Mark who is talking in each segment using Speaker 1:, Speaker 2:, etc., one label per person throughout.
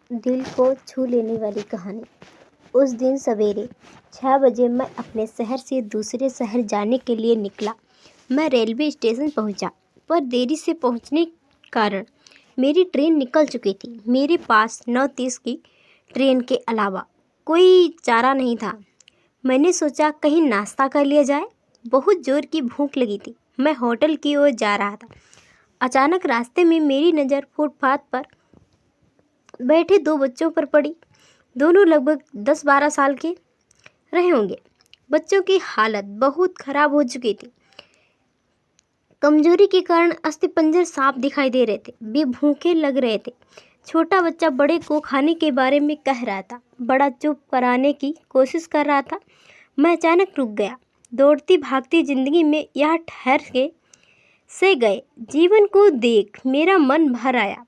Speaker 1: दिल को छू लेने वाली कहानी। उस दिन सवेरे 6 बजे मैं अपने शहर से दूसरे शहर जाने के लिए निकला। मैं रेलवे स्टेशन पहुंचा, पर देरी से पहुंचने के कारण मेरी ट्रेन निकल चुकी थी। मेरे पास 9:30 की ट्रेन के अलावा कोई चारा नहीं था। मैंने सोचा कहीं नाश्ता कर लिया जाए। बहुत जोर की भूख लगी थी। मैं होटल की ओर जा रहा था। अचानक रास्ते में मेरी नज़र फुटपाथ पर बैठे 2 बच्चों पर पड़ी। दोनों लगभग 10-12 साल के रहे होंगे। बच्चों की हालत बहुत खराब हो चुकी थी। कमजोरी के कारण अस्थिपंजर साफ दिखाई दे रहे थे। वे भूखे लग रहे थे। छोटा बच्चा बड़े को खाने के बारे में कह रहा था। बड़ा चुप कराने की कोशिश कर रहा था। मैं अचानक रुक गया। दौड़ती भागती जिंदगी में यह ठहर के से गए जीवन को देख मेरा मन भर आया।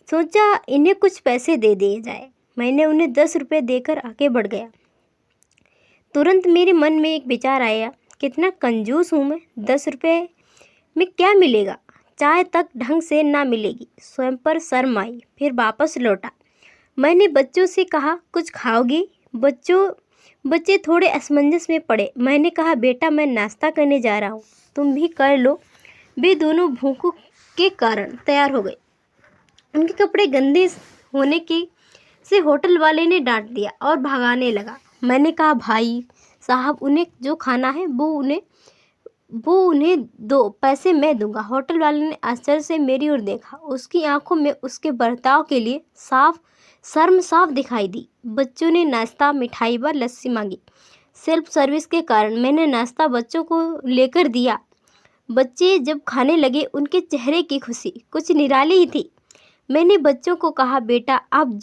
Speaker 1: सोचा इन्हें कुछ पैसे दे दिए जाए। मैंने उन्हें 10 रुपये देकर आगे बढ़ गया। तुरंत मेरे मन में एक विचार आया, कितना कंजूस हूँ मैं। 10 रुपये में क्या मिलेगा? चाय तक ढंग से ना मिलेगी। स्वयं पर शर्म आई, फिर वापस लौटा। मैंने बच्चों से कहा, कुछ खाओगी? बच्चे थोड़े असमंजस में पड़े। मैंने कहा, बेटा मैं नाश्ता करने जा रहा हूँ, तुम भी कर लो। वे दोनों भूख के कारण तैयार हो गए। उनके कपड़े गंदे होने से होटल वाले ने डांट दिया और भगाने लगा। मैंने कहा, भाई साहब उन्हें जो खाना है वो उन्हें दो, पैसे मैं दूंगा। होटल वाले ने आश्चर्य से मेरी ओर देखा। उसकी आंखों में उसके बर्ताव के लिए शर्म साफ दिखाई दी। बच्चों ने नाश्ता, मिठाई व लस्सी मांगी। सेल्फ सर्विस के कारण मैंने नाश्ता बच्चों को लेकर दिया। बच्चे जब खाने लगे उनके चेहरे की खुशी कुछ निराली ही थी। मैंने बच्चों को कहा, बेटा अब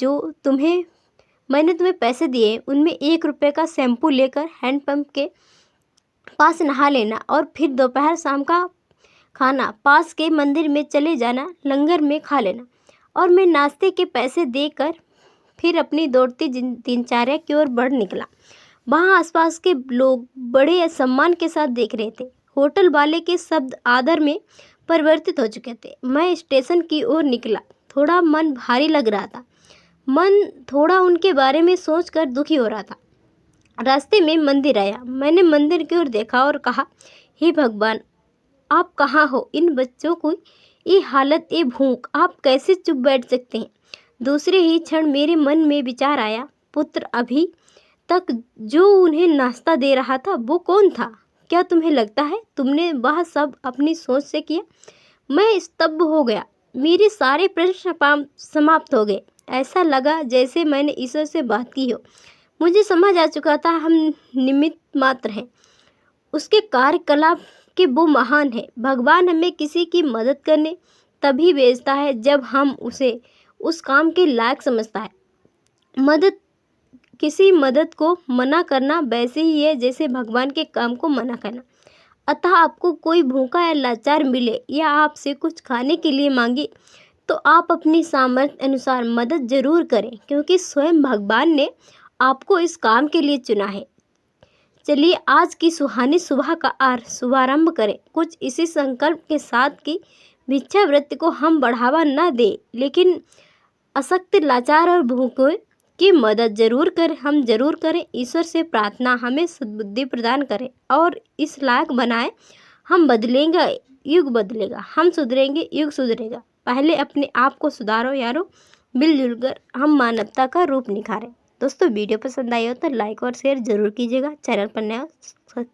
Speaker 1: मैंने तुम्हें पैसे दिए उनमें 1 रुपये का शैम्पू लेकर हैंडपंप के पास नहा लेना और फिर दोपहर शाम का खाना पास के मंदिर में चले जाना, लंगर में खा लेना। और मैं नाश्ते के पैसे देकर फिर अपनी दौड़ती दिनचर्या की ओर बढ़ निकला। वहाँ आसपास के लोग बड़े सम्मान के साथ देख रहे थे। होटल वाले के शब्द आदर में परिवर्तित हो चुके थे। मैं स्टेशन की ओर निकला। थोड़ा मन भारी लग रहा था। मन थोड़ा उनके बारे में सोचकर दुखी हो रहा था। रास्ते में मंदिर आया। मैंने मंदिर की ओर देखा और कहा, हे भगवान, आप कहाँ हो? इन बच्चों को ये हालत, ये भूख, आप कैसे चुप बैठ सकते हैं? दूसरे ही क्षण मेरे मन में विचार आया, पुत्र अभी तक जो उन्हें नाश्ता दे रहा था वो कौन था? क्या तुम्हें लगता है तुमने वह सब अपनी सोच से किया? मैं स्तब्ध हो गया। मेरे सारे प्रश्न समाप्त हो गए। ऐसा लगा जैसे मैंने ईश्वर से बात की हो। मुझे समझ आ चुका था हम निमित्त मात्र हैं, उसके कार्यकलाप के वो महान है। भगवान हमें किसी की मदद करने तभी भेजता है जब हम उसे उस काम के लायक समझता है। किसी मदद को मना करना वैसे ही है जैसे भगवान के काम को मना करना। अतः आपको कोई भूखा या लाचार मिले या आपसे कुछ खाने के लिए मांगे तो आप अपनी सामर्थ्य अनुसार मदद जरूर करें, क्योंकि स्वयं भगवान ने आपको इस काम के लिए चुना है। चलिए आज की सुहानी सुबह का शुभारंभ करें कुछ इसी संकल्प के साथ कि भिक्षावृत्ति को हम बढ़ावा न दें, लेकिन अशक्त, लाचार और भूखे की मदद हम जरूर करें। ईश्वर से प्रार्थना हमें सद्बुद्धि प्रदान करें और इस लायक बनाए। हम बदलेंगे, युग बदलेगा। हम सुधरेंगे, युग सुधरेगा। पहले अपने आप को सुधारो यारो। मिलजुल कर हम मानवता का रूप निखारें। दोस्तों वीडियो पसंद आई हो तो लाइक और शेयर जरूर कीजिएगा। चैनल पर नया सब्सक्राइब